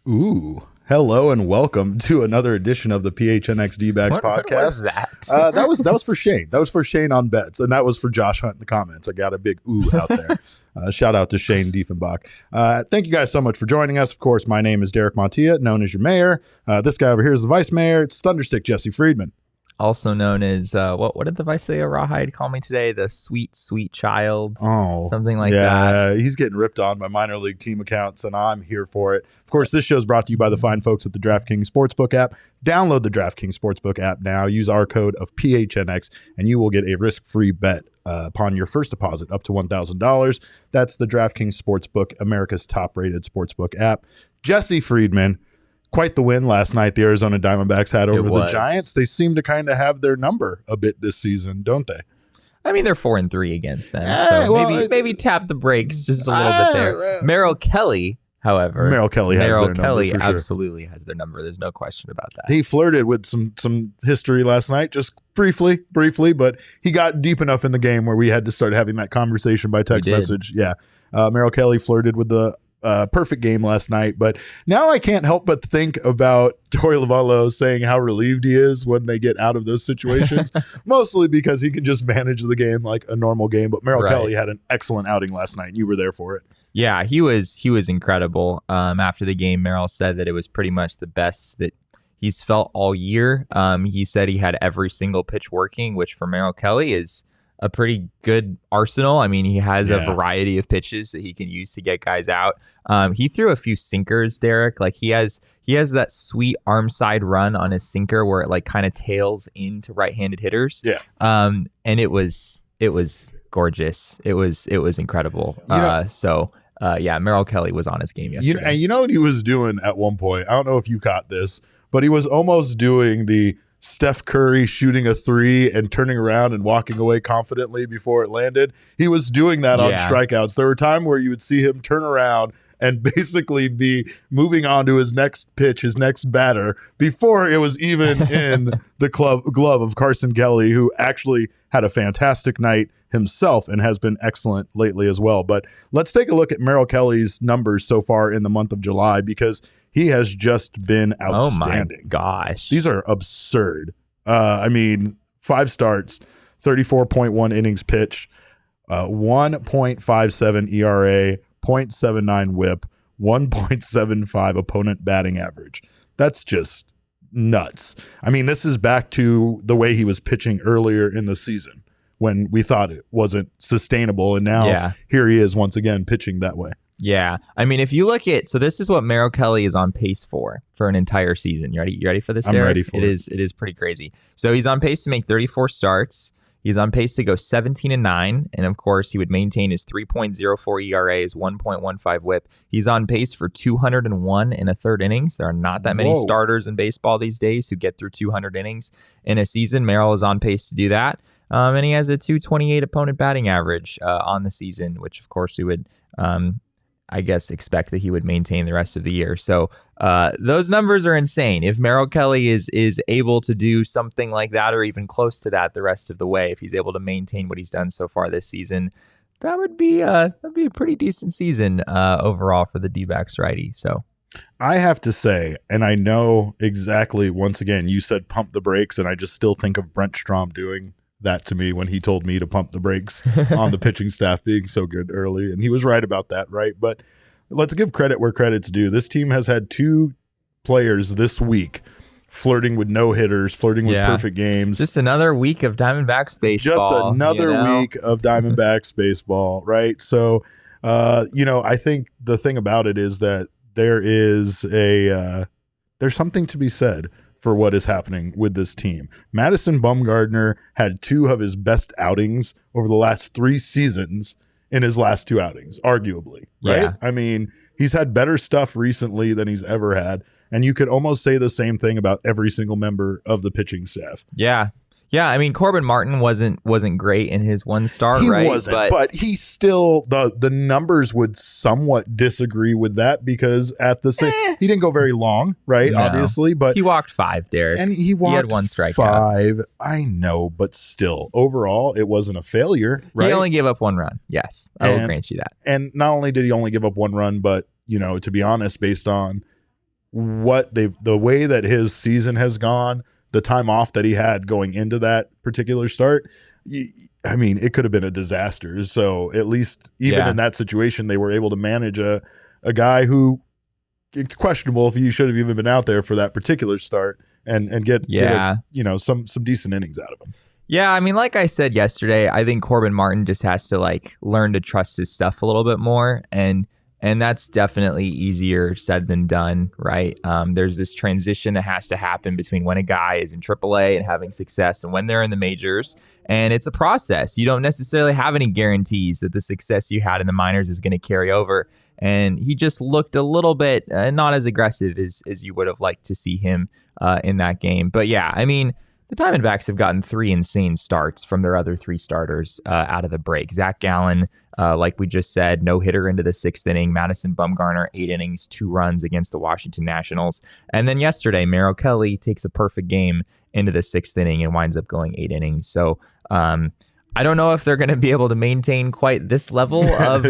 Ooh, hello and welcome to another edition of the PHNX D-Backs podcast. What was that? That was for Shane. That was for Shane on bets, and that was for Josh Hunt in the comments. I got a big ooh out there. Shout out to Shane Diefenbach. Thank you guys so much for joining us. Of course, my name is Derek Montilla, known as your mayor. This guy over here is the vice mayor. It's Thunderstick Jesse Friedman. Also known as, what did the vice say? Rawhide call me today? The sweet, sweet child. Oh, something like that. Yeah, he's getting ripped on by minor league team accounts, and I'm here for it. Of course, this show is brought to you by the fine folks at the DraftKings Sportsbook app. Download the DraftKings Sportsbook app now. Use our code of PHNX, and you will get a risk-free bet upon your first deposit up to $1,000. That's the DraftKings Sportsbook, America's top-rated sportsbook app. Jesse Friedman. Quite the win last night the Arizona Diamondbacks had over the Giants. They seem to kind of have their number a bit this season, don't they? I mean, they're 4-3 against them, so maybe tap the brakes just a little bit there. Merrill Kelly, however, absolutely has their number. There's no question about that. He flirted with some history last night, just briefly, but he got deep enough in the game where we had to start having that conversation by text message. Yeah, Merrill Kelly flirted with the perfect game last night, but now I can't help but think about Torey Lovullo saying how relieved he is when they get out of those situations, mostly because he can just manage the game like a normal game. But Merrill Kelly had an excellent outing last night, and you were there for it. Yeah, he was incredible. After the game, Merrill said that it was pretty much the best that he's felt all year. He said he had every single pitch working, which for Merrill Kelly is a pretty good arsenal. I mean, he has a variety of pitches that he can use to get guys out. He threw a few sinkers, Derek. Like he has that sweet arm side run on his sinker where it like kind of tails into right-handed hitters. Yeah. And it was gorgeous. It was incredible. Merrill Kelly was on his game yesterday. You know what he was doing at one point? I don't know if you caught this, but he was almost doing the Steph Curry shooting a three and turning around and walking away confidently before it landed. He was doing that on strikeouts. There were times where you would see him turn around and basically be moving on to his next pitch, his next batter, before it was even in the glove of Carson Kelly, who actually had a fantastic night himself and has been excellent lately as well. But let's take a look at Merrill Kelly's numbers so far in the month of July, because he has just been outstanding. Oh my gosh. These are absurd. 5 starts, 34.1 innings pitched, 1.57 ERA, 0.79 whip, 1.75 opponent batting average. That's just nuts. I mean, this is back to the way he was pitching earlier in the season when we thought it wasn't sustainable. And now here he is once again pitching that way. Yeah. I mean, if you look at, so this is what Merrill Kelly is on pace for an entire season. You ready for this, Derek? I'm ready for it. It is pretty crazy. So he's on pace to make 34 starts. He's on pace to go 17-9. And of course, he would maintain his 3.04 ERA, his 1.15 whip. He's on pace for 201 in a third innings. There are not that many starters in baseball these days who get through 200 innings in a season. Merrill is on pace to do that. And he has a 228 opponent batting average on the season, which of course we would expect that he would maintain the rest of the year. So those numbers are insane. If Merrill Kelly is able to do something like that or even close to that the rest of the way, if he's able to maintain what he's done so far this season, that would be a pretty decent season overall for the D-backs righty. So I have to say, and I know exactly, once again, you said pump the brakes, and I just still think of Brent Strom doing that to me when he told me to pump the brakes on the pitching staff being so good early. And he was right about that, right? But let's give credit where credit's due. This team has had 2 players this week flirting with no-hitters, flirting with perfect games. Just another week of Diamondbacks baseball. Just another week of Diamondbacks baseball, right? So, I think the thing about it is that there's something to be said for what is happening with this team. Madison Bumgarner had 2 of his best outings over the last 3 seasons in his last 2 outings, arguably, right? Yeah. I mean, he's had better stuff recently than he's ever had, and you could almost say the same thing about every single member of the pitching staff. Yeah. Yeah, I mean, Corbin Martin wasn't great in his one start, He right? wasn't, but he still, the numbers would somewhat disagree with that because at the same, he didn't go very long, right? No. Obviously, but he walked 5, Derek. and he walked had 1 strikeout. 5. I know, but still, overall, it wasn't a failure, right? He only gave up 1 run. Yes, I will grant you that. And not only did he only give up 1 run, but to be honest, based on the way that his season has gone, the time off that he had going into that particular start, I mean, it could have been a disaster. So at least even in that situation, they were able to manage a guy who it's questionable if he should have even been out there for that particular start and get some decent innings out of him. Yeah, I mean, like I said yesterday, I think Corbin Martin just has to learn to trust his stuff a little bit more, and that's definitely easier said than done, right? There's this transition that has to happen between when a guy is in AAA and having success and when they're in the majors. And it's a process. You don't necessarily have any guarantees that the success you had in the minors is going to carry over. And he just looked a little bit not as aggressive as you would have liked to see him in that game. But yeah, I mean, the Diamondbacks have gotten 3 insane starts from their other 3 starters out of the break. Zach Gallen, like we just said, no hitter into the 6th inning. Madison Bumgarner, 8 innings, 2 runs against the Washington Nationals. And then yesterday, Merrill Kelly takes a perfect game into the 6th inning and winds up going 8 innings. So I don't know if they're going to be able to maintain quite this level of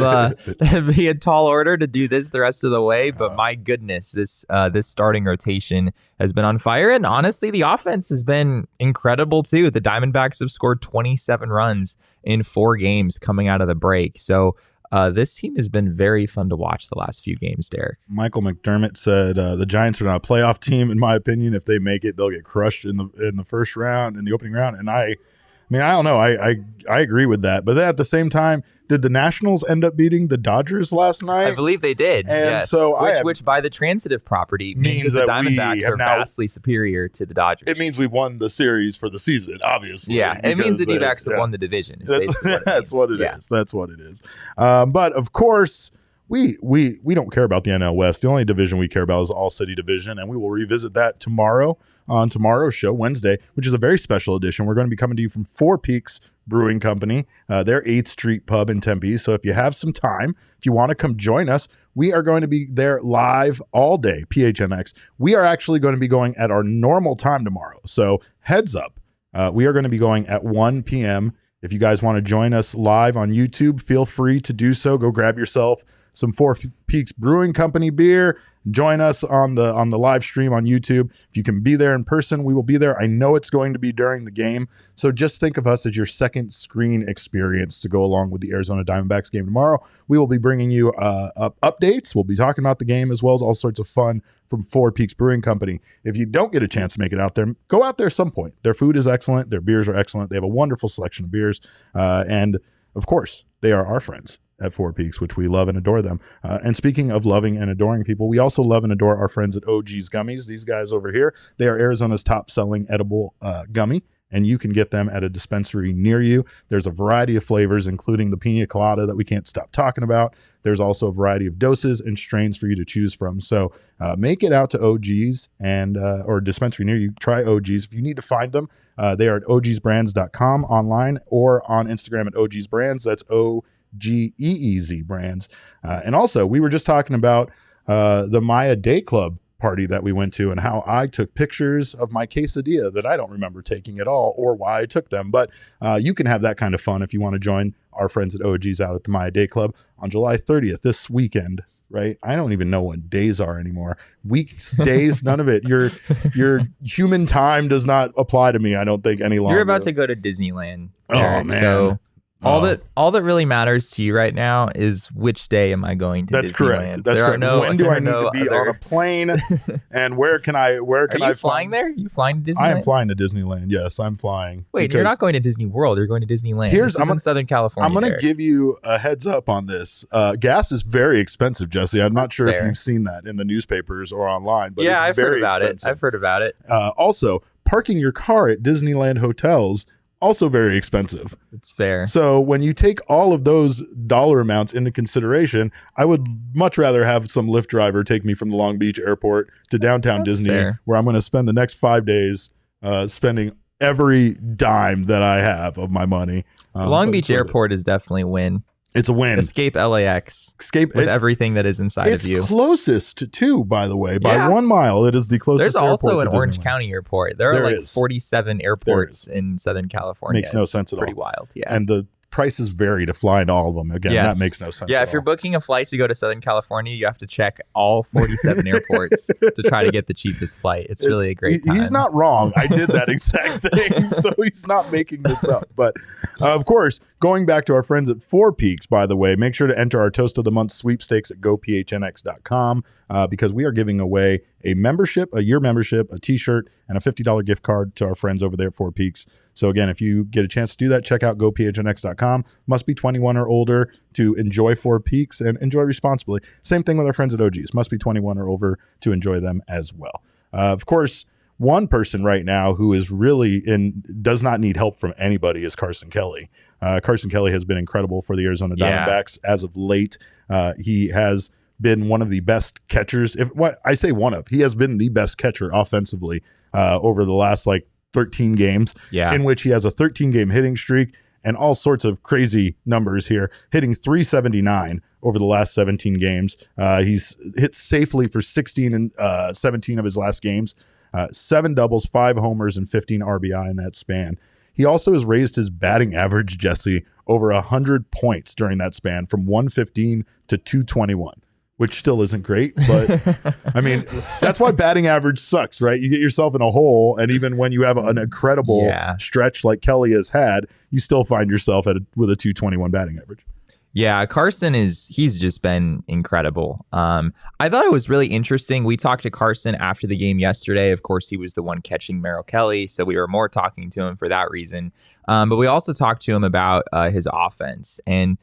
be a tall order to do this the rest of the way. But my goodness, this starting rotation has been on fire. And honestly, the offense has been incredible too. The Diamondbacks have scored 27 runs in 4 games coming out of the break. So this team has been very fun to watch the last few games, Derek. Michael McDermott said the Giants are not a playoff team. In my opinion, if they make it, they'll get crushed in the first round, in the opening round. And I mean, I don't know. I agree with that. But then at the same time, did the Nationals end up beating the Dodgers last night? I believe they did. And yes. so which by the transitive property means that the Diamondbacks are vastly superior to the Dodgers. It means we've won the series for the season, obviously. Yeah, it means the D-backs have won the division. That's what it is. That's what it is. But of course, we don't care about the NL West. The only division we care about is All City Division, and we will revisit that tomorrow on tomorrow's show, Wednesday, which is a very special edition. We're going to be coming to you from Four Peaks Brewing Company, their 8th Street Pub in Tempe. So if you have some time, if you want to come join us, we are going to be there live all day, PHNX. We are actually going to be going at our normal time tomorrow. So heads up, we are going to be going at 1 p.m. If you guys want to join us live on YouTube, feel free to do so. Go grab yourself some Four Peaks Brewing Company beer. Join us on the live stream on YouTube. If you can be there in person, we will be there. I know it's going to be during the game, so just think of us as your second screen experience to go along with the Arizona Diamondbacks game tomorrow. We will be bringing you updates. We'll be talking about the game as well as all sorts of fun from Four Peaks Brewing Company. If you don't get a chance to make it out there, go out there some point. Their food is excellent. Their beers are excellent. They have a wonderful selection of beers, and of course, they are our friends at Four Peaks, which we love and adore them. And speaking of loving and adoring people, we also love and adore our friends at OG's Gummies. These guys over here, they are Arizona's top-selling edible gummy, and you can get them at a dispensary near you. There's a variety of flavors, including the pina colada that we can't stop talking about. There's also a variety of doses and strains for you to choose from. So make it out to OG's and or dispensary near you. Try OG's. If you need to find them, they are at ogsbrands.com online or on Instagram at ogsbrands. That's OGEEZ brands. And also, we were just talking about the Maya Day Club party that we went to and how I took pictures of my quesadilla that I don't remember taking at all or why I took them. But you can have that kind of fun if you want to join our friends at OG's out at the Maya Day Club on July 30th, this weekend, right? I don't even know what days are anymore. Weeks, days, none of it. Your human time does not apply to me, I don't think, any longer. You're about to go to Disneyland, Derek, oh, man. So All that really matters to you right now is which day am I going to That's Disneyland? correct. That's correct. When do I need to be on a plane? And where can I Are you flying there? You flying to Disneyland? I am flying to Disneyland. Yes, I'm flying. Wait, you're not going to Disney World. You're going to Disneyland. This is in Southern California. I'm going to give you a heads up on this. Gas is very expensive, Jesse. I'm not sure if you've seen that in the newspapers or online, but I've heard about expensive. I've heard about it. Also, parking your car at Disneyland hotels, also very expensive. It's fair. So when you take all of those dollar amounts into consideration, I would much rather have some Lyft driver take me from the Long Beach airport to downtown Disney, where I'm going to spend the next 5 days spending every dime that I have of my money. Long Beach airport is definitely a win. It's a win. Escape LAX. With everything that is inside of you. It's closest to, by the way, by 1 mile. It is the closest. There's also an to Orange Disneyland. County airport. There are 47 airports in Southern California. Makes no sense at all. Pretty wild. Yeah. And the prices vary to fly into all of them. Again, that makes no sense. Yeah, if you're booking a flight to go to Southern California, you have to check all 47 airports to try to get the cheapest flight. It's really a great time. He's not wrong. I did that exact thing, so he's not making this up. But of course, going back to our friends at Four Peaks, by the way, make sure to enter our Toast of the Month sweepstakes at gophnx.com because we are giving away a membership, a year membership, a t-shirt, and a $50 gift card to our friends over there at Four Peaks. So again, if you get a chance to do that, check out gophnx.com. Must be 21 or older to enjoy Four Peaks and enjoy responsibly. Same thing with our friends at OGs. Must be 21 or over to enjoy them as well. Of course, one person right now who is really does not need help from anybody is Carson Kelly. Carson Kelly has been incredible for the Arizona Diamondbacks as of late. He has been one of the best catchers. He has been the best catcher offensively over the last 13 games, in which he has a 13-game hitting streak and all sorts of crazy numbers here, hitting 379 over the last 17 games. He's hit safely for 16 and 17 of his last games, 7 doubles, 5 homers, and 15 RBI in that span. He also has raised his batting average, Jesse, over 100 points during that span from 115 to 221. Which still isn't great, but I mean, that's why batting average sucks, right? You get yourself in a hole, and even when you have an incredible stretch like Kelly has had, you still find yourself with a 221 batting average. Yeah, Carson he's just been incredible. I thought it was really interesting. We talked to Carson after the game yesterday. Of course, he was the one catching Merrill Kelly, so we were more talking to him for that reason. But we also talked to him about his offense, and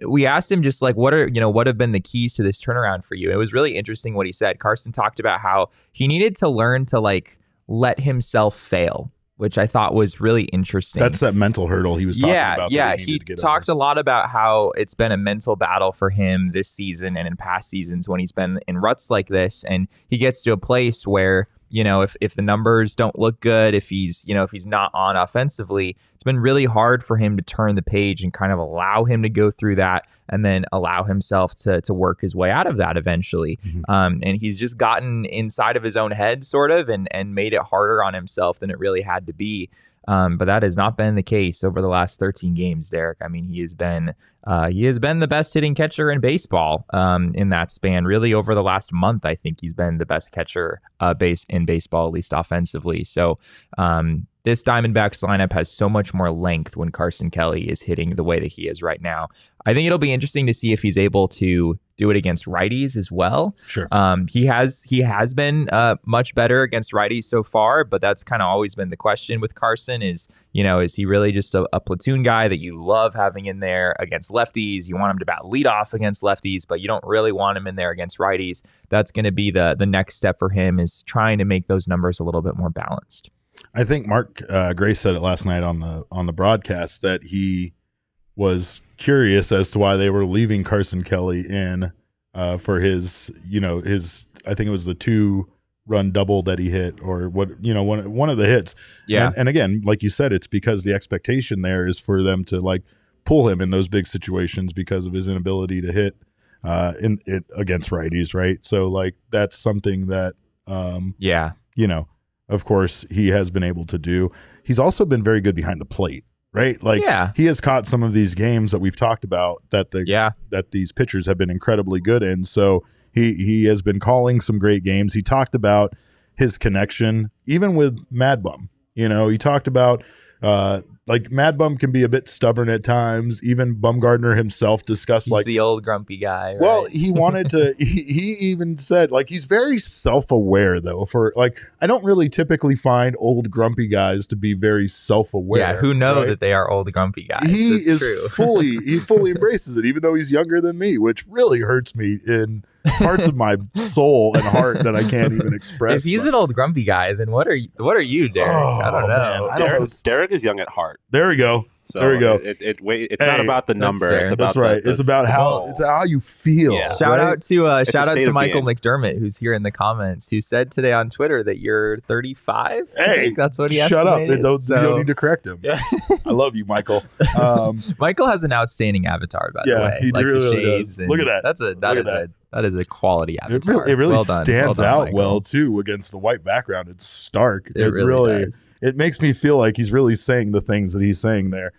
we asked him just what have been the keys to this turnaround for you? It was really interesting what he said. Carson talked about how he needed to learn to let himself fail, which I thought was really interesting. That's that mental hurdle he was talking about. Yeah, he talked a lot about how it's been a mental battle for him this season and in past seasons when he's been in ruts like this, and he gets to a place where if the numbers don't look good, if he's not on offensively, it's been really hard for him to turn the page and kind of allow him to go through that and then allow himself to work his way out of that eventually. Mm-hmm. And he's just gotten inside of his own head sort of and made it harder on himself than it really had to be. But that has not been the case over the last 13 games, Derek. I mean, he has been the best hitting catcher in baseball in that span. Really, over the last month, I think he's been the best catcher in baseball, at least offensively. So this Diamondbacks lineup has so much more length when Carson Kelly is hitting the way that he is right now. I think it'll be interesting to see if he's able to do it against righties as well. Sure. He has been much better against righties so far, but that's kind of always been the question with Carson is he really just a platoon guy that you love having in there against lefties? You want him to bat leadoff against lefties, but you don't really want him in there against righties. That's going to be the next step for him, is trying to make those numbers a little bit more balanced. I think Mark Gray said it last night on the broadcast that he was curious as to why they were leaving Carson Kelly in for his I think it was the 2-run double that he hit, or one of the hits. Yeah. And again, like you said, it's because the expectation there is for them to pull him in those big situations because of his inability to hit against righties, right? So that's something that of course he has been able to do. He's also been very good behind the plate. Right? He has caught some of these games that we've talked about that these pitchers have been incredibly good in. So he has been calling some great games. He talked about his connection, even with Mad Bum. He talked about Like Mad Bum can be a bit stubborn at times. Even Bumgardner himself discussed He's like the old grumpy guy. Right? Well, he wanted to. He even said like he's very self-aware though. For like, I don't really typically find old grumpy guys to be very self-aware. Yeah, who know right? that they are old grumpy guys. He That's is true. he fully embraces it, even though he's younger than me, which really hurts me in parts of my soul and heart that I can't even express. If he's an old grumpy guy, then what are you, Derek? I don't know. Man, Derek is young at heart. There we go. So there we go. It's not about the number. fair. It's about That's right. It's about how you feel. Yeah. Shout out to state of Michael being. McDermott, who's here in the comments, who said today on Twitter that you're 35. I Hey, think that's what he shut up. estimated. You So- don't need to correct him. Yeah. I love you, Michael. Michael has an outstanding avatar, by the Yeah, way. he Like really the shades. does. And Look at that. That is a quality It avatar. really Well done. stands Well done, out Michael. well too against the white background. It's stark. It really does. It makes me feel like he's really saying the things that he's saying there,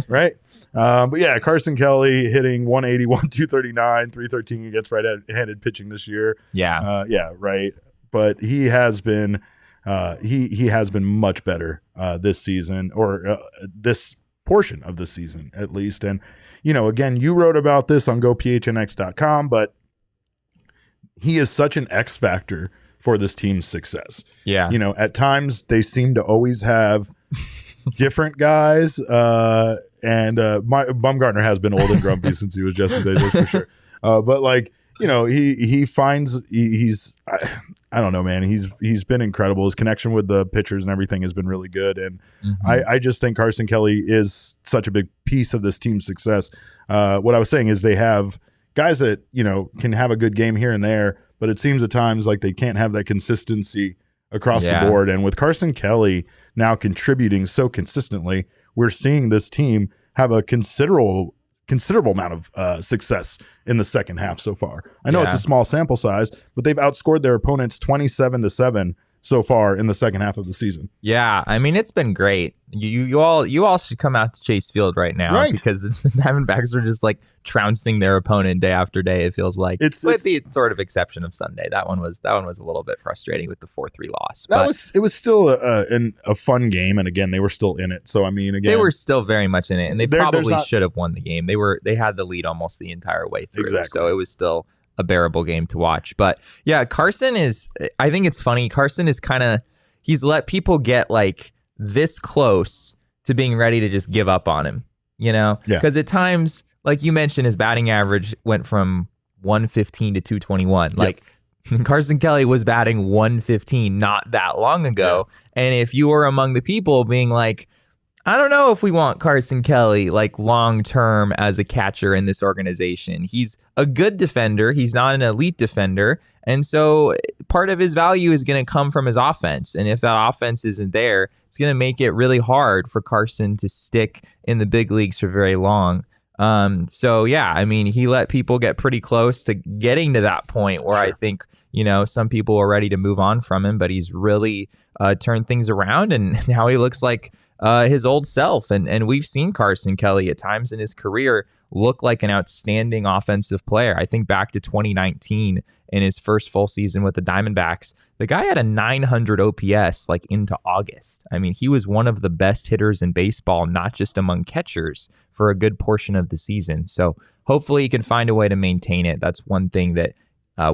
right? But yeah, Carson Kelly hitting 181, 239, 313 against right-handed pitching this year. Yeah. Yeah, right. But he has been he has been much better this season, or this portion of the season at least. And you know, again, you wrote about this on GoPHNX.com, but he is such an X factor for this team's success. Yeah. You know, at times they seem to always have different guys. Bumgarner has been old and grumpy since he was Jesse's age, that's for sure. But like, you know, he finds he's I don't know, man. He's been incredible. His connection with the pitchers and everything has been really good. And I just think Carson Kelly is such a big piece of this team's success. What I was saying is they have guys that, you know, can have a good game here and there, but it seems at times like they can't have that consistency across the board. And with Carson Kelly now contributing so consistently, we're seeing this team have a considerable amount of success in the second half so far. I know it's a small sample size, but they've outscored their opponents 27-7 so far in the second half of the season. Yeah, I mean, it's been great. You all should come out to Chase Field right now, because the Diamondbacks are just like trouncing their opponent day after day. It feels like, with the sort of exception of Sunday. That one was a little bit frustrating with the 4-3 loss. It was still a fun game, and again, they were still in it. So I mean, again, they were still very much in it, and they probably not, should have won the game. They had the lead almost the entire way through, exactly. So it was still a bearable game to watch. But yeah, I think it's funny. Carson is he's let people get like this close to being ready to just give up on him, you know? Because at times, like you mentioned, his batting average went from 115 to 221. Like Carson Kelly was batting 115 not that long ago. And if you were among the people being like, I don't know if we want Carson Kelly like long term as a catcher in this organization. He's a good defender. He's not an elite defender. And so part of his value is going to come from his offense. And if that offense isn't there, it's going to make it really hard for Carson to stick in the big leagues for very long. So yeah, I mean, he let people get pretty close to getting to that point where I think, you know, some people are ready to move on from him, but he's really turned things around, and now he looks like his old self. And we've seen Carson Kelly at times in his career look like an outstanding offensive player. I think back to 2019 in his first full season with the Diamondbacks, the guy had a 900 OPS like into August. I mean, he was one of the best hitters in baseball, not just among catchers, for a good portion of the season. So hopefully he can find a way to maintain it. That's one thing that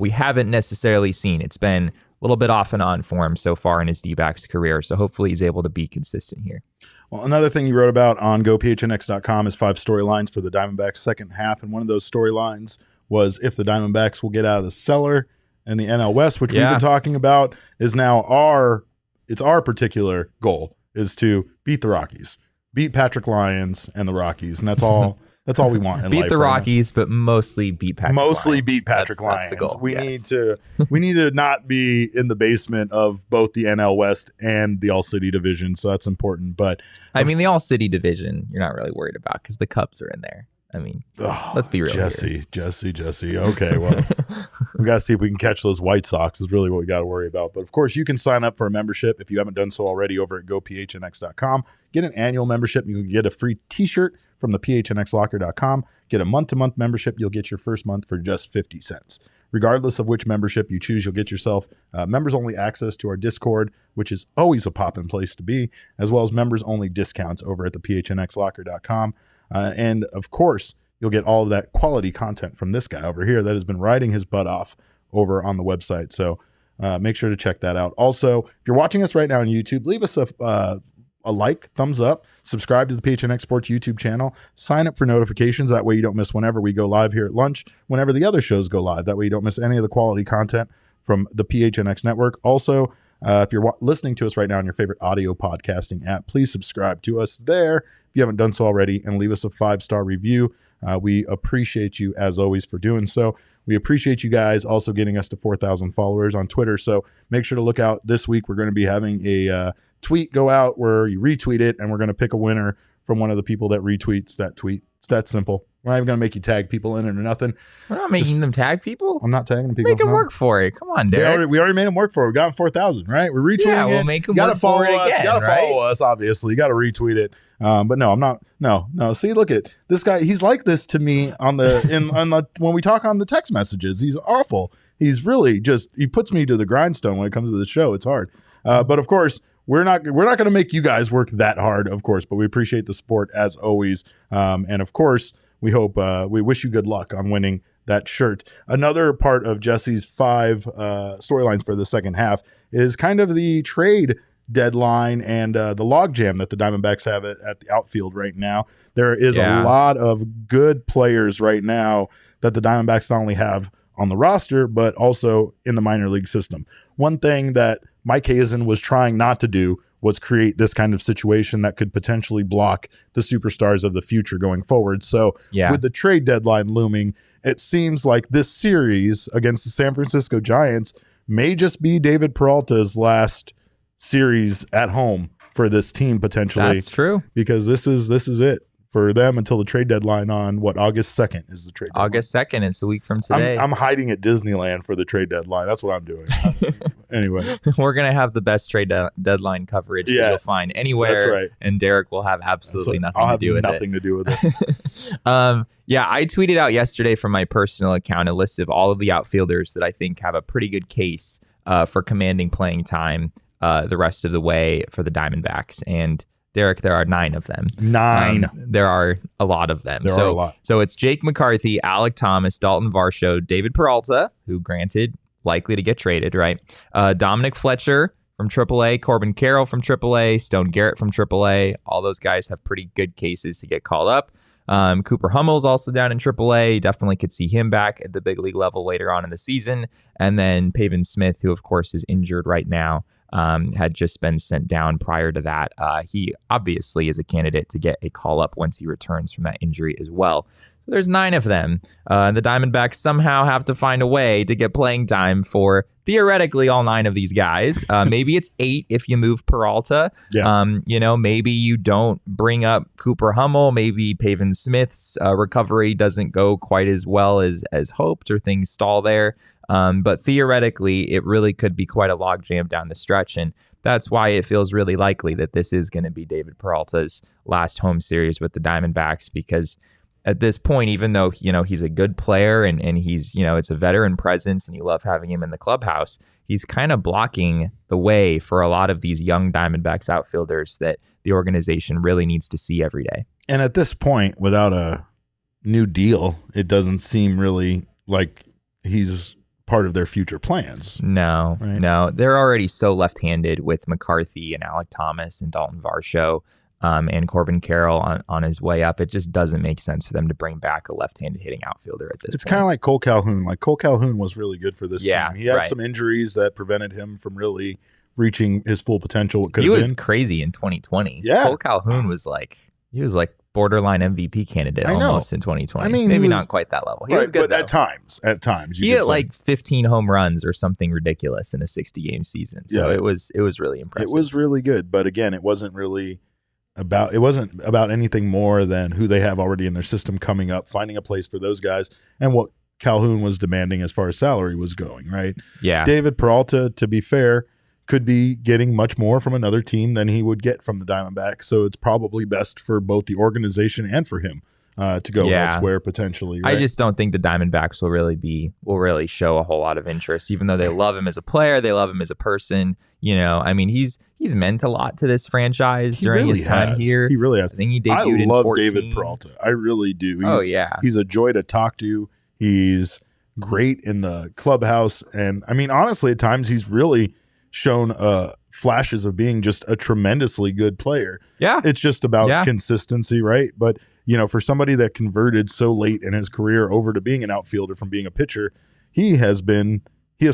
we haven't necessarily seen. It's been a little bit off and on for him so far in his D-backs career. So hopefully he's able to be consistent here. Well, another thing you wrote about on GoPHNX.com is 5 storylines for the Diamondbacks second half. And one of those storylines was if the Diamondbacks will get out of the cellar, and the NL West, which we've been talking about, is now our particular goal is to beat the Rockies, beat Patrick Lyons and the Rockies. And that's all we want in beat life. The Rockies, but mostly beat Patrick Lyons. Beat Patrick Lyons. That's the goal. We need to not be in the basement of both the NL West and the All City division. So that's important. But I mean, the All City division, you're not really worried about because the Cubs are in there. I mean, let's be real. Jesse. Okay, well, we got to see if we can catch those White Sox is really what we got to worry about. But of course, you can sign up for a membership if you haven't done so already over at GoPHNX.com. Get an annual membership. You can get a free t-shirt from the PHNXLocker.com. Get a month-to-month membership. You'll get your first month for just 50 cents. Regardless of which membership you choose, you'll get yourself members-only access to our Discord, which is always a poppin' place to be, as well as members-only discounts over at the PHNXLocker.com. And, of course, you'll get all of that quality content from this guy over here that has been riding his butt off over on the website. So make sure to check that out. Also, if you're watching us right now on YouTube, leave us a like, thumbs up, subscribe to the PHNX Sports YouTube channel, sign up for notifications. That way you don't miss whenever we go live here at lunch, whenever the other shows go live. That way you don't miss any of the quality content from the PHNX network. Also, if you're listening to us right now on your favorite audio podcasting app, please subscribe to us there if you haven't done so already, and leave us a 5-star review. We appreciate you, as always, for doing so. We appreciate you guys also getting us to 4,000 followers on Twitter. So make sure to look out this week. We're going to be having a tweet go out where you retweet it, and we're going to pick a winner from one of the people that retweets that tweet. It's that simple. We're not even going to make you tag people in it or nothing. We're not making them tag people. I'm not tagging people. Make them work for it. Come on, Derek. We already made them work for it. We got them 4,000, right? We're retweeting it. We'll make them work for it again. You got to follow right? us, obviously. You got to retweet it. But no, I'm not. No. See, look at this guy. He's like this to me on the when we talk on the text messages. He's awful. He's really he puts me to the grindstone when it comes to the show. It's hard. But of course, we're not going to make you guys work that hard, of course. But we appreciate the support as always. And of course, we hope we wish you good luck on winning that shirt. Another part of Jesse's 5 storylines for the second half is kind of the trade deadline and the logjam that the Diamondbacks have at the outfield right now. There is a lot of good players right now that the Diamondbacks not only have on the roster, but also in the minor league system. One thing that Mike Hazen was trying not to do was create this kind of situation that could potentially block the superstars of the future going forward. So with the trade deadline looming, it seems like this series against the San Francisco Giants may just be David Peralta's last series at home for this team potentially. That's true. Because this is it for them until the trade deadline on August 2nd is the trade deadline. August 2nd. It's a week from today. I'm hiding at Disneyland for the trade deadline. That's what I'm doing. Anyway. We're going to have the best trade deadline coverage that you'll find anywhere. That's right. And Derek will have absolutely nothing to do with it. Nothing to do with it. I tweeted out yesterday from my personal account a list of all of the outfielders that I think have a pretty good case for commanding playing time the rest of the way for the Diamondbacks. And Derek, there are 9 of them. 9. There are a lot of them. There are a lot. So it's Jake McCarthy, Alec Thomas, Dalton Varsho, David Peralta, who granted likely to get traded, right? Dominic Fletcher from AAA, Corbin Carroll from AAA, Stone Garrett from AAA. All those guys have pretty good cases to get called up. Cooper Hummel's also down in AAA. Definitely could see him back at the big league level later on in the season. And then Pavin Smith, who of course is injured right now, had just been sent down prior to that. He obviously is a candidate to get a call up once he returns from that injury as well. So there's 9 of them. The Diamondbacks somehow have to find a way to get playing time for theoretically all 9 of these guys. Maybe it's 8 if you move Peralta. Maybe you don't bring up Cooper Hummel. Maybe Pavin Smith's recovery doesn't go quite as well as hoped, or things stall there. But theoretically, it really could be quite a logjam down the stretch. And that's why it feels really likely that this is going to be David Peralta's last home series with the Diamondbacks, because at this point, even though, he's a good player and he's, it's a veteran presence and you love having him in the clubhouse, he's kind of blocking the way for a lot of these young Diamondbacks outfielders that the organization really needs to see every day. And at this point, without a new deal, it doesn't seem really like he's part of their future plans. No, right? No. They're already so left-handed with McCarthy and Alec Thomas and Dalton Varsho and Corbin Carroll on his way up. It just doesn't make sense for them to bring back a left-handed hitting outfielder at this point. It's kind of like Cole Calhoun. Like Cole Calhoun was really good for this team. He had right. some injuries that prevented him from really reaching his full potential. He was crazy in 2020. Yeah. Cole Calhoun was like borderline MVP candidate almost in 2020. I mean, maybe not quite that level. He was good, but though. at times, he had like 15 home runs or something ridiculous in a 60-game season. So it was really impressive. It was really good, but again, it wasn't about anything more than who they have already in their system coming up, finding a place for those guys, and what Calhoun was demanding as far as salary was going. Right? Yeah. David Peralta, to be fair, could be getting much more from another team than he would get from the Diamondbacks. So it's probably best for both the organization and for him to go elsewhere potentially. Right? I just don't think the Diamondbacks will really show a whole lot of interest, even though they love him as a player, they love him as a person. I mean, he's meant a lot to this franchise during his time here. He really has. I think he debuted in 14. I love David Peralta. I really do. He's a joy to talk to. He's great in the clubhouse, and I mean, honestly, at times he's really shown flashes of being just a tremendously good player. Yeah, it's just about consistency, right? But for somebody that converted so late in his career over to being an outfielder from being a pitcher, he has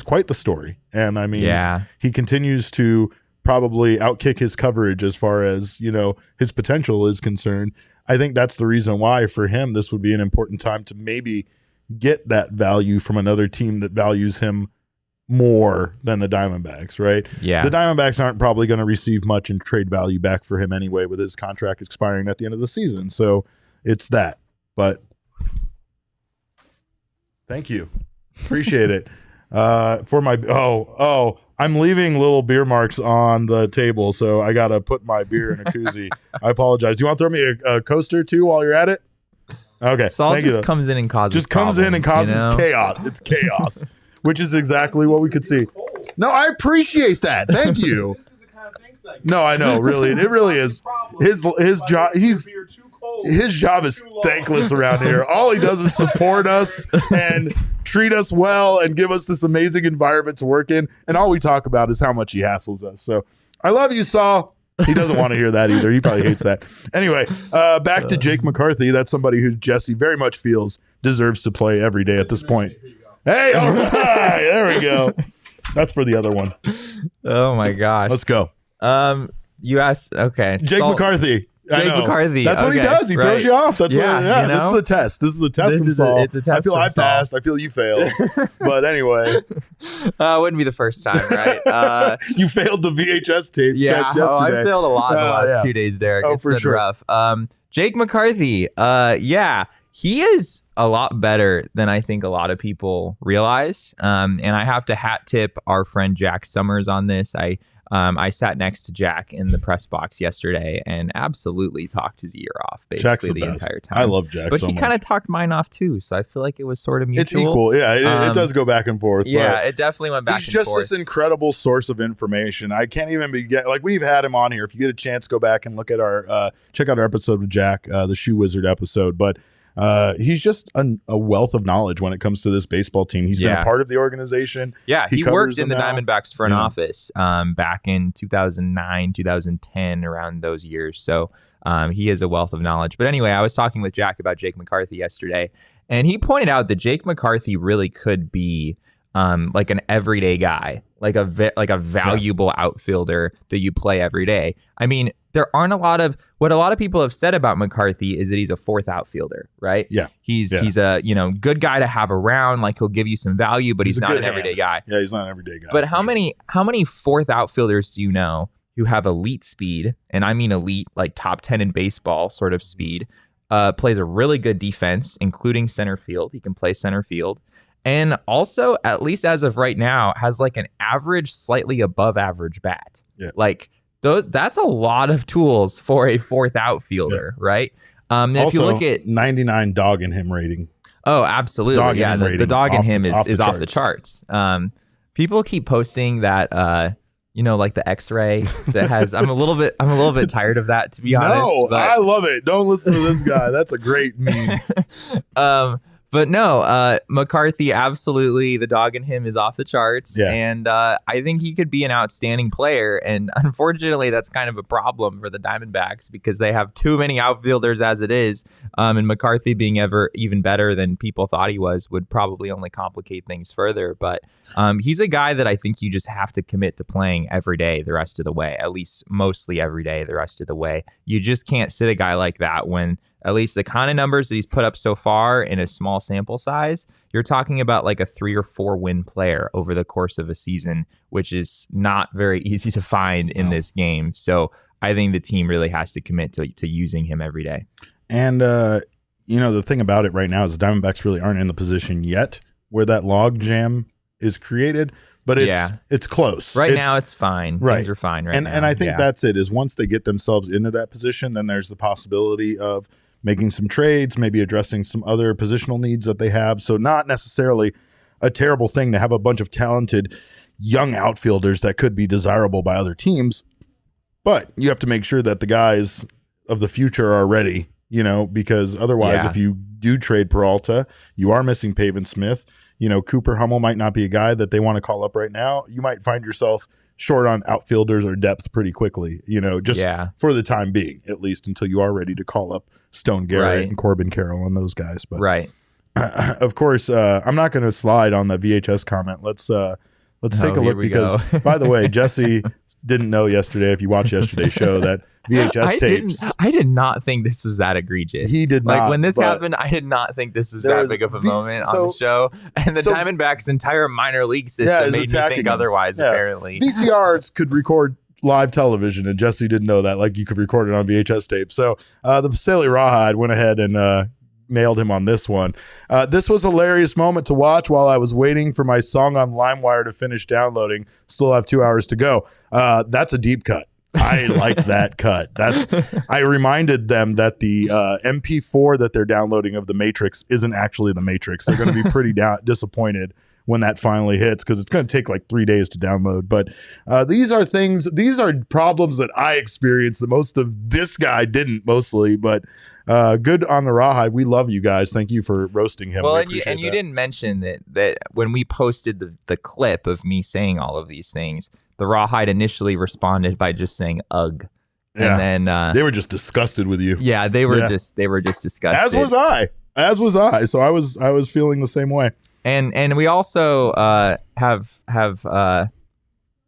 quite the story. And I mean, he continues to probably outkick his coverage as far as, his potential is concerned. I think that's the reason why for him, this would be an important time to maybe get that value from another team that values him more than the Diamondbacks, right? Yeah. The Diamondbacks aren't probably going to receive much in trade value back for him anyway, with his contract expiring at the end of the season. So it's that. But thank you. Appreciate it. For my I'm leaving little beer marks on the table, so I gotta put my beer in a koozie. I apologize. Do you want to throw me a coaster too while you're at it? Okay. Saul just comes in and causes chaos. It's chaos, which is exactly what we could see. No, I appreciate that. Thank you. No, I know. Really, it really is. His job. His job is thankless around here. All he does is support us and treat us well and give us this amazing environment to work in. And all we talk about is how much he hassles us. So I love you, Saul. He doesn't want to hear that either. He probably hates that. Anyway, back to Jake McCarthy. That's somebody who Jesse very much feels deserves to play every day at this point. Hey, all right. There we go. That's for the other one. Oh, my gosh. Let's go. You asked, okay. Jake McCarthy. Jake McCarthy. That's what he does. He throws you off. That's this is a test. This is a test from Saul. It's a test. I feel I passed. I feel you failed. But anyway. Wouldn't be the first time, right? You failed the VHS tape test yesterday. I failed a lot in the last 2 days, Derek. It's been rough. Jake McCarthy. He is a lot better than I think a lot of people realize. And I have to hat tip our friend Jack Summers on this. I sat next to Jack in the press box yesterday and absolutely talked his ear off basically the entire time. I love Jack but so he kind of talked mine off too, so I feel like it was sort of mutual. It's equal. Yeah, it does go back and forth. Yeah, it definitely went back and forth. He's just this incredible source of information. I can't even we've had him on here. If you get a chance, go back and look at check out our episode with Jack, the Shoe Wizard episode. But he's just a wealth of knowledge when it comes to this baseball team. He's been a part of the organization. Yeah, he worked in the Diamondbacks front office back in 2009, 2010, around those years. So he is a wealth of knowledge. But anyway, I was talking with Jack about Jake McCarthy yesterday, and he pointed out that Jake McCarthy really could be like an everyday guy, like a valuable outfielder that you play every day. I mean, there aren't what a lot of people have said about McCarthy is that he's a fourth outfielder, right? Yeah. He's a, good guy to have around, like he'll give you some value, but he's not an everyday guy. Yeah, he's not an everyday guy. But how many fourth outfielders do you know who have elite speed, and I mean elite, like top 10 in baseball sort of speed, plays a really good defense, including center field. He can play center field. And also, at least as of right now, has like an average, slightly above average bat. Yeah. Like that's a lot of tools for a fourth outfielder, right? Also, if you look at 99 dog in him rating. Oh, absolutely. The dog in him is off the charts. People keep posting that like the X-ray that has. I'm a little bit tired of that, to be honest. No, I love it. Don't listen to this guy. That's a great meme. But no, McCarthy, absolutely, the dog in him is off the charts. Yeah. And I think he could be an outstanding player. And unfortunately, that's kind of a problem for the Diamondbacks because they have too many outfielders as it is. And McCarthy being even better than people thought he was would probably only complicate things further. But he's a guy that I think you just have to commit to playing every day the rest of the way, at least mostly every day the rest of the way. You just can't sit a guy like that when at least the kind of numbers that he's put up so far in a small sample size, you're talking about like a 3 or 4 win player over the course of a season, which is not very easy to find in this game. So I think the team really has to commit to using him every day. And, the thing about it right now is the Diamondbacks really aren't in the position yet where that log jam is created. But it's close. Right now, it's fine. Right. Things are fine now. And I think that's it, is once they get themselves into that position, then there's the possibility of making some trades, maybe addressing some other positional needs that they have. So not necessarily a terrible thing to have a bunch of talented young outfielders that could be desirable by other teams. But you have to make sure that the guys of the future are ready, because otherwise, if you do trade Peralta, you are missing Pavin Smith. Cooper Hummel might not be a guy that they want to call up right now. You might find yourself short on outfielders or depth pretty quickly, just for the time being, at least until you are ready to call up Stone Garrett and Corbin Carroll and those guys. But of course, I'm not going to slide on the VHS comment. Let's take a look because, by the way, Jesse didn't know yesterday, if you watched yesterday's show, that VHS tapes. I did not think this was that egregious. He did not. Like, when this happened, I did not think this was that big of a moment on the show. And the Diamondbacks' entire minor league system made me think otherwise, apparently. VCRs could record live television, and Jesse didn't know that. Like, you could record it on VHS tape. So the Vasily Rawhide went ahead and nailed him on this one. This was a hilarious moment to watch while I was waiting for my song on LimeWire to finish downloading. Still have 2 hours to go. That's a deep cut. I like that cut. I reminded them that the MP4 that they're downloading of The Matrix isn't actually The Matrix. They're going to be pretty disappointed when that finally hits, because it's going to take like 3 days to download. But these are problems that I experienced. The most of this guy didn't, mostly, but good on the Rawhide. We love you guys. Thank you for roasting him. Well, and you didn't mention that when we posted the clip of me saying all of these things, the Rawhide initially responded by just saying "ugh," and then they were just disgusted with you. Yeah, they were just disgusted. As was I. So I was feeling the same way. And we also have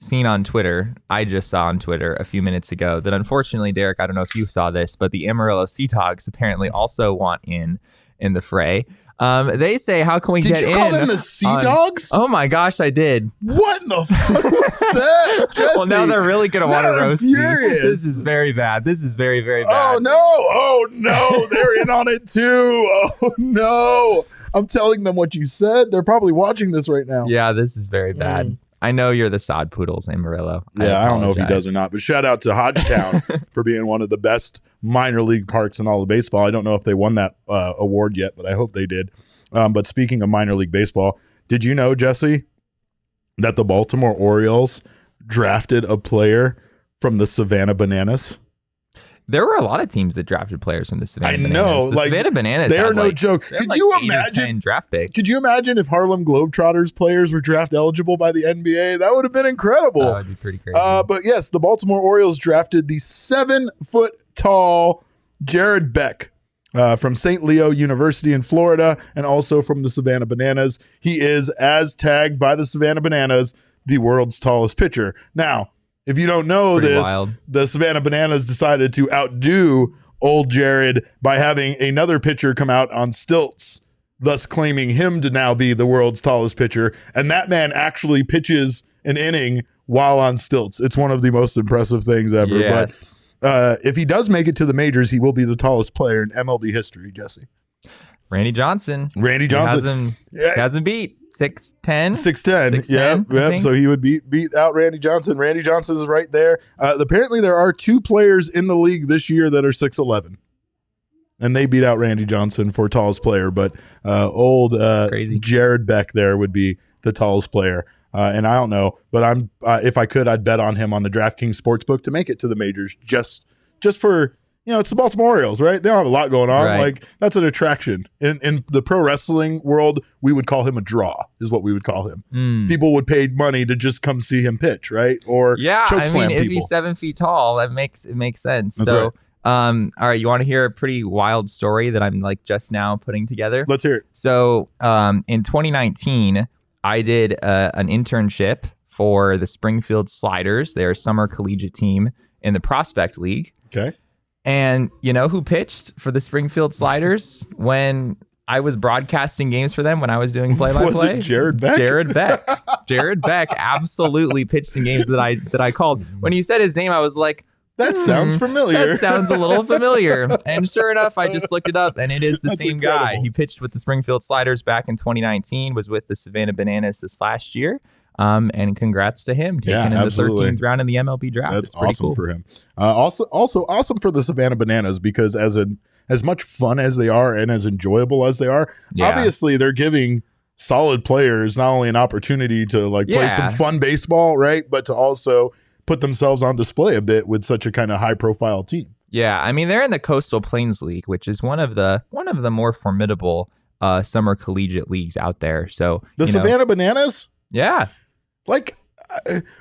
seen on Twitter, I just saw on Twitter a few minutes ago, that unfortunately, Derek, I don't know if you saw this, but the Amarillo Sea Dogs apparently also want in the fray. They say, how can we get in? Did you call them the Sea Dogs? Oh my gosh, I did. What in the fuck was that, Jesse? Well, now they're really going to want to roast me. This is very bad. This is very, very bad. Oh no, they're in on it too. Oh no. I'm telling them what you said. They're probably watching this right now. Yeah, this is very bad. I know you're the sod poodles, Amarillo. Yeah, I don't know if he does or not, but shout out to Hodgetown for being one of the best minor league parks in all of baseball. I don't know if they won that award yet, but I hope they did. But speaking of minor league baseball, did you know, Jesse, that the Baltimore Orioles drafted a player from the Savannah Bananas? There were a lot of teams that drafted players from the Savannah Bananas. I know. The Savannah Bananas, they are no joke. Could you imagine draft picks? Could you imagine if Harlem Globetrotters players were draft eligible by the NBA? That would have been incredible. That would be pretty crazy. But yes, the Baltimore Orioles drafted the 7-foot-tall Jared Beck from St. Leo University in Florida, and also from the Savannah Bananas. He is, as tagged by the Savannah Bananas, the world's tallest pitcher. Now, if you don't know the Savannah Bananas decided to outdo old Jared by having another pitcher come out on stilts, thus claiming him to now be the world's tallest pitcher. And that man actually pitches an inning while on stilts. It's one of the most impressive things ever. Yes. But if he does make it to the majors, he will be the tallest player in MLB history, Jesse. Randy Johnson. Hasn't beat 6'10". 6'10". Yep. So he would beat out Randy Johnson. Randy Johnson is right there. Apparently, there are 2 players in the league this year that are 6'11", and they beat out Randy Johnson for tallest player. But old Jared Beck there would be the tallest player. And I don't know, but if I could, I'd bet on him on the DraftKings Sportsbook to make it to the majors just for. It's the Baltimore Orioles, right? They don't have a lot going on. Right. Like, that's an attraction. In the pro wrestling world, we would call him a draw, is what we would call him. People would pay money to just come see him pitch, right? Or choke slam people. If he's 7 feet tall, it makes sense. That's so, right. All right, you want to hear a pretty wild story that I'm like just now putting together? Let's hear it. So, in 2019, I did an internship for the Springfield Sliders, their summer collegiate team in the Prospect League. Okay. And you know who pitched for the Springfield Sliders when I was broadcasting games for them, when I was doing play-by-play? Was it Jared Beck? Jared Beck. Jared Beck absolutely pitched in games that I called. When you said his name, I was like, that sounds familiar. That sounds a little familiar. And sure enough, I just looked it up, and it is the same incredible guy. He pitched with the Springfield Sliders back in 2019, was with the Savannah Bananas this last year. And congrats to him taking in the 13th round in the MLB draft. That's pretty awesome cool for him. Also awesome for the Savannah Bananas, because as an as much fun as they are and as enjoyable as they are, Yeah. obviously they're giving solid players not only an opportunity to like play some fun baseball, right, but to also put themselves on display a bit with such a kind of high profile team. Yeah, I mean they're in the Coastal Plains League, which is one of the more formidable summer collegiate leagues out there. So the Savannah Bananas, yeah, like.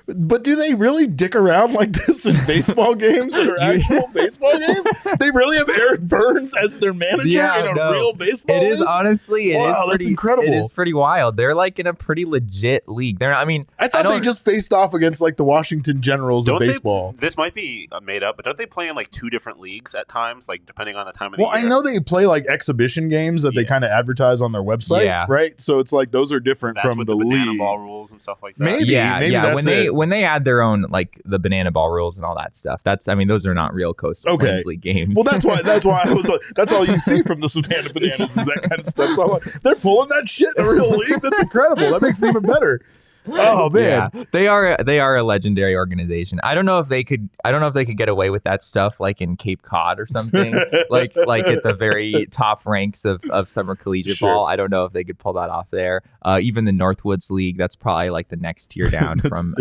But do they really dick around like this in baseball games that are actual baseball games? They really have Eric Burns as their manager in a real baseball league? It is honestly, that's incredible. It is pretty wild. They're like in a pretty legit league. They're not, I thought they just faced off against like the Washington Generals of baseball. This might be made up, but don't they play in like 2 different leagues at times, like depending on the time of the year? Well, I know they play like exhibition games that they kind of advertise on their website, right? So it's like those are different from the banana league. ball rules and stuff like that. Maybe that's when they add their own like the banana ball rules and all that stuff. Those are not real Coastal Plains League games. Well, that's why I was like, that's all you see from the Savannah Bananas is that kind of stuff. So I'm like, they're pulling that shit in a real league. That's incredible. That makes it even better. Oh man, they are a legendary organization. I don't know if they could get away with that stuff like in Cape Cod or something, like at the very top ranks of summer collegiate ball. I don't know if they could pull that off there. Even the Northwoods League, that's probably like the next tier down from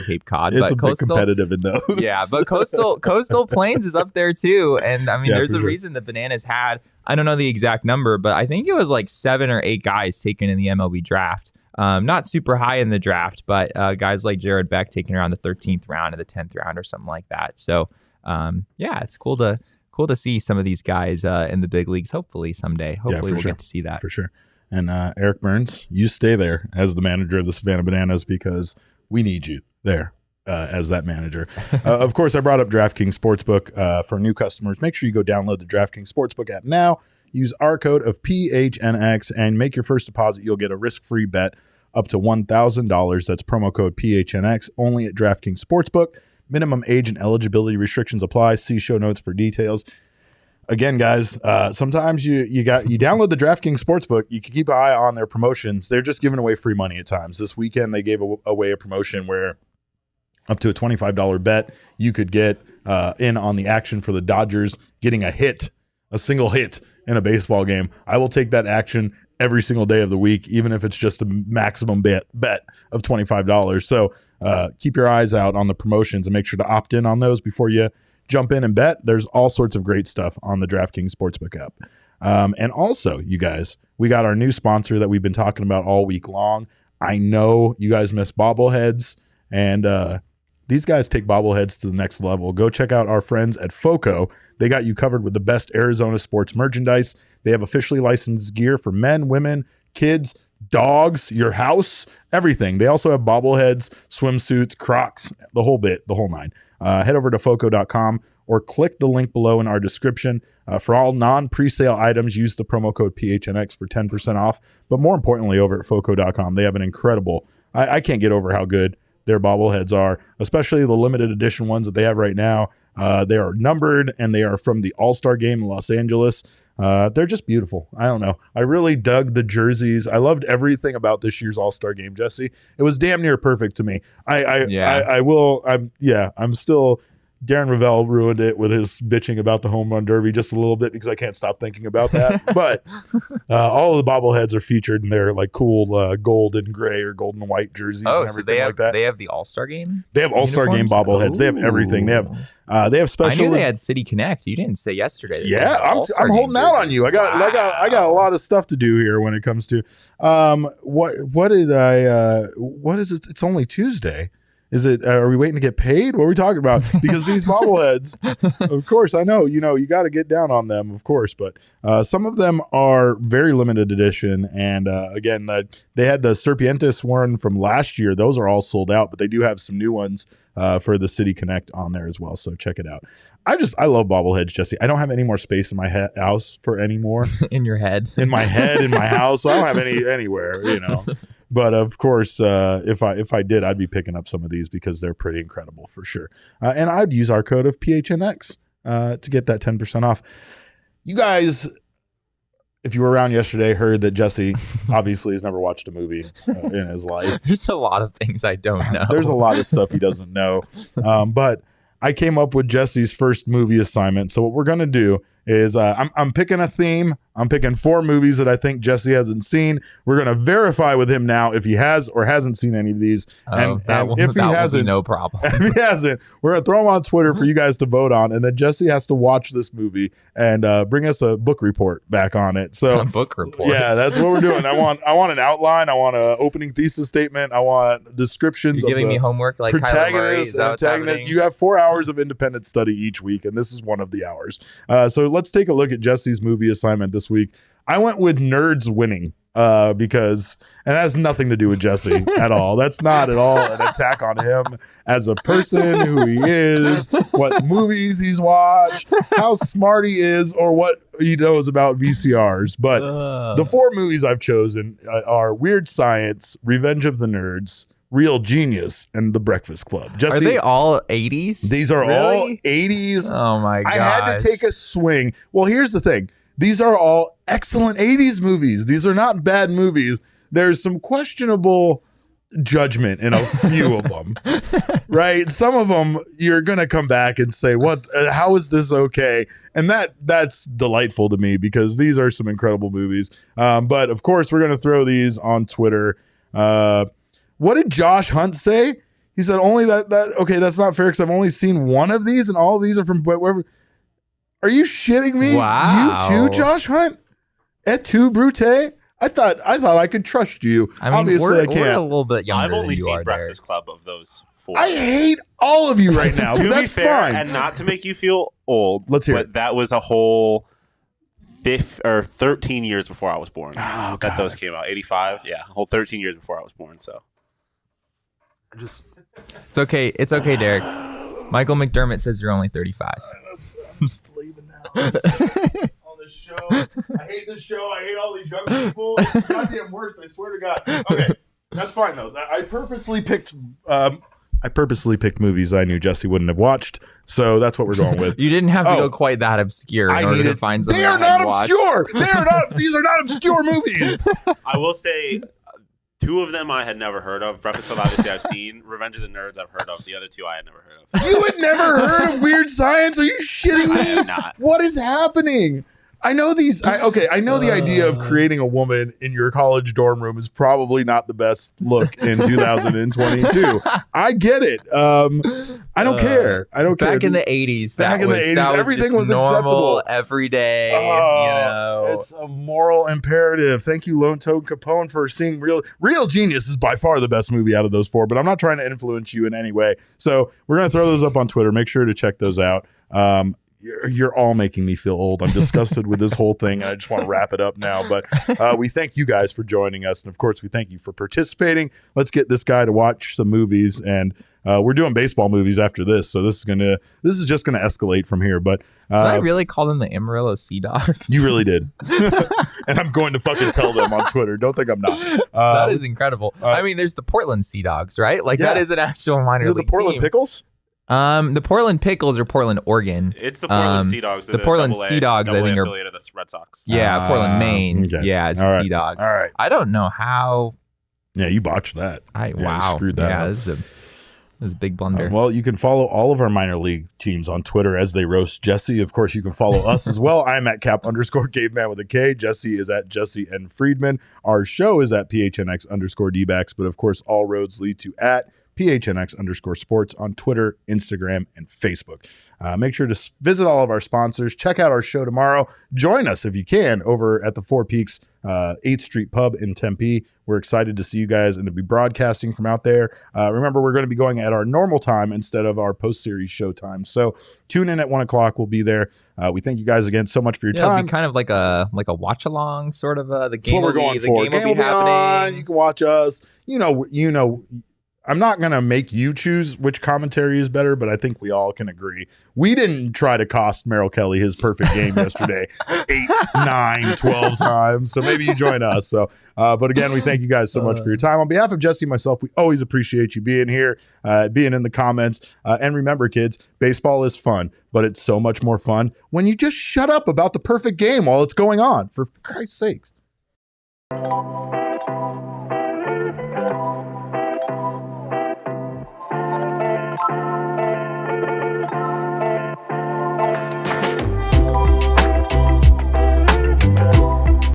Cape Cod. It's a bit competitive in those. Yeah, but Coastal Plains is up there too, and I mean, there's a reason the Bananas had, I don't know the exact number, but I think it was like 7 or 8 guys taken in the MLB draft. Not super high in the draft, but guys like Jared Beck taking around the 13th round or the 10th round or something like that. So it's cool to see some of these guys in the big leagues. Hopefully someday. We'll get to see that for sure. And Eric Burns, you stay there as the manager of the Savannah Bananas because we need you there as that manager. Of course, I brought up DraftKings Sportsbook for new customers. Make sure you go download the DraftKings Sportsbook app now. Use our code of PHNX and make your first deposit. You'll get a risk-free bet up to $1,000. That's promo code PHNX only at DraftKings Sportsbook. Minimum age and eligibility restrictions apply. See show notes for details. Again, guys, sometimes you download the DraftKings Sportsbook. You can keep an eye on their promotions. They're just giving away free money at times. This weekend, they gave away a promotion where up to a $25 bet, you could get in on the action for the Dodgers getting a single hit in a baseball game. I will take that action every single day of the week, even if it's just a maximum bet of $25. So keep your eyes out on the promotions and make sure to opt in on those before you jump in and bet. There's all sorts of great stuff on the DraftKings Sportsbook app. And also, you guys, we got our new sponsor that we've been talking about all week long. I know you guys miss bobbleheads, and these guys take bobbleheads to the next level. Go check out our friends at FOCO. They got you covered with the best Arizona sports merchandise. They have officially licensed gear for men, women, kids, dogs, your house, everything. They also have bobbleheads, swimsuits, Crocs, the whole bit, the whole nine. Head over to foco.com or click the link below in our description. For all non-presale items, use the promo code PHNX for 10% off. But more importantly, over at foco.com, they have an incredible, I can't get over how good their bobbleheads are, especially the limited edition ones that they have right now. They are numbered, and they are from the All-Star Game in Los Angeles. They're just beautiful. I don't know. I really dug the jerseys. I loved everything about this year's All-Star Game, Jesse. It was damn near perfect to me. I'm still Darren Ravel ruined it with his bitching about the home run derby just a little bit because I can't stop thinking about that. But all of the bobbleheads are featured in their like cool gold and gray or gold and white jerseys and everything like that. They have the All-Star Game? They have All-Star Game bobbleheads. They have everything. They have special. I knew they had City Connect. You didn't say yesterday. Yeah, I'm holding out on you. I got a lot of stuff to do here when it comes to what is it? It's only Tuesday. Is it? Are we waiting to get paid? What are we talking about? Because these bobbleheads, of course, I know. You got to get down on them, of course. But some of them are very limited edition. And again, they had the Serpientes one from last year. Those are all sold out. But they do have some new ones for the City Connect on there as well. So check it out. I love bobbleheads, Jesse. I don't have any more space in my house for any more. In your head, in my head, in my house. So I don't have any anywhere. But of course, if I did, I'd be picking up some of these because they're pretty incredible for sure. And I'd use our code of PHNX to get that 10% off. You guys, if you were around yesterday, heard that Jesse obviously has never watched a movie in his life. There's a lot of things I don't know. There's a lot of stuff he doesn't know. But I came up with Jesse's first movie assignment. So what we're going to do is I'm picking a theme. I'm picking 4 movies that I think Jesse hasn't seen. We're going to verify with him now if he has or hasn't seen any of these. And if he hasn't, no problem. If he hasn't, we're going to throw him on Twitter for you guys to vote on. And then Jesse has to watch this movie and bring us a book report back on it. So A book report. yeah, that's what we're doing. I want an outline. I want an opening thesis statement. I want descriptions. You're giving of me the homework like Kyler Murray. Is that what's happening? You have 4 hours of independent study each week, and this is one of the hours. So let's take a look at Jesse's movie assignment this week. I went with Nerds Winning because, and that has nothing to do with Jesse at all. That's not at all an attack on him as a person, who he is, what movies he's watched, how smart he is, or what he knows about VCRs. But the 4 movies I've chosen are Weird Science, Revenge of the Nerds, Real Genius, and The Breakfast Club. Jesse, are they all 80s? These are all 80s. Oh my god! I had to take a swing. Well, here's the thing. These are all excellent 80s movies. These are not bad movies. There's some questionable judgment in a few of them, right? Some of them you're going to come back and say, "What? How is this okay?" And that's delightful to me because these are some incredible movies. But of course, we're going to throw these on Twitter. What did Josh Hunt say? He said only that okay, that's not fair because I've only seen one of these and all of these are from wherever. Are you shitting me? Wow. You too, Josh Hunt? Et tu, Brute? I thought I could trust you. I mean, obviously I we're can't. a little bit younger. I've only than you seen are, Breakfast Club of those 4. I hate all of you right now, but To that's be fair, fine. and not to make you feel old, Let's hear but it. that was a whole 13 years before I was born. Oh, that those came out. 85? Yeah, a whole 13 years before I was born, so. It's okay. It's okay, Derek. Michael McDermott says you're only 35. I'm just leaving now. On this show. I hate this show. I hate all these young people. It's goddamn worse, I swear to God. Okay, that's fine though. I purposely picked movies I knew Jesse wouldn't have watched, so that's what we're going with. You didn't have to go quite that obscure in order to find something. They are not obscure. They are not. These are not obscure movies. I will say 2 of them I had never heard of. Breakfast Club, obviously, I've seen. Revenge of the Nerds, I've heard of. The other 2 I had never heard of. You had never heard of Weird Science? Are you shitting me? I have not. What is happening? I know these. I know the idea of creating a woman in your college dorm room is probably not the best look in 2022. I get it. I don't care. I don't care. Back in the 80s, Back in the 80s, everything was acceptable. Every day, you know. It's a moral imperative. Thank you, Lone Toad Capone, for seeing Real Genius is by far the best movie out of those 4, but I'm not trying to influence you in any way. So we're going to throw those up on Twitter. Make sure to check those out. You're all making me feel old. I'm disgusted with this whole thing. I just want to wrap it up now. But we thank you guys for joining us. And of course, we thank you for participating. Let's get this guy to watch some movies. And we're doing baseball movies after this. So this is just gonna escalate from here. But did I really call them the Amarillo Sea Dogs? You really did. And I'm going to fucking tell them on Twitter. Don't think I'm not. That is incredible. I mean, there's the Portland Sea Dogs, right? Like that is an actual minor league the Portland team. Pickles? The Portland Pickles are Portland, Oregon. It's the Portland Sea Dogs. The Portland Sea Dogs, I think, are affiliate of the Red Sox. Yeah, Portland, Maine. Okay. Yeah, it's All the right. Sea Dogs. All right. I don't know how. Yeah, you botched that. Wow. You screwed that up. This is a big blunder. Well, you can follow all of our minor league teams on Twitter as they roast Jesse. Of course, you can follow us as well. I'm at Cap_Caveman with a K. Jesse is at Jesse and Friedman. Our show is at PHNX_DBacks. But of course, all roads lead to at PHNX_sports on Twitter, Instagram, and Facebook. Make sure to visit all of our sponsors. Check out our show tomorrow. Join us if you can over at the Four Peaks 8th Street Pub in Tempe. We're excited to see you guys and to be broadcasting from out there. Remember, we're going to be going at our normal time instead of our post-series show time. So tune in at 1 o'clock. We'll be there. We thank you guys again so much for your time. It'll be kind of like a watch-along sort of. The game That's what we're going for. The game will be happening. On. You can watch us. You know. I'm not going to make you choose which commentary is better, but I think we all can agree. We didn't try to cost Merrill Kelly his perfect game yesterday 8, 9, 12 times. So maybe you join us. So, but again, we thank you guys so much for your time. On behalf of Jesse and myself, we always appreciate you being here, being in the comments. And remember, kids, baseball is fun, but it's so much more fun when you just shut up about the perfect game while it's going on, for Christ's sakes.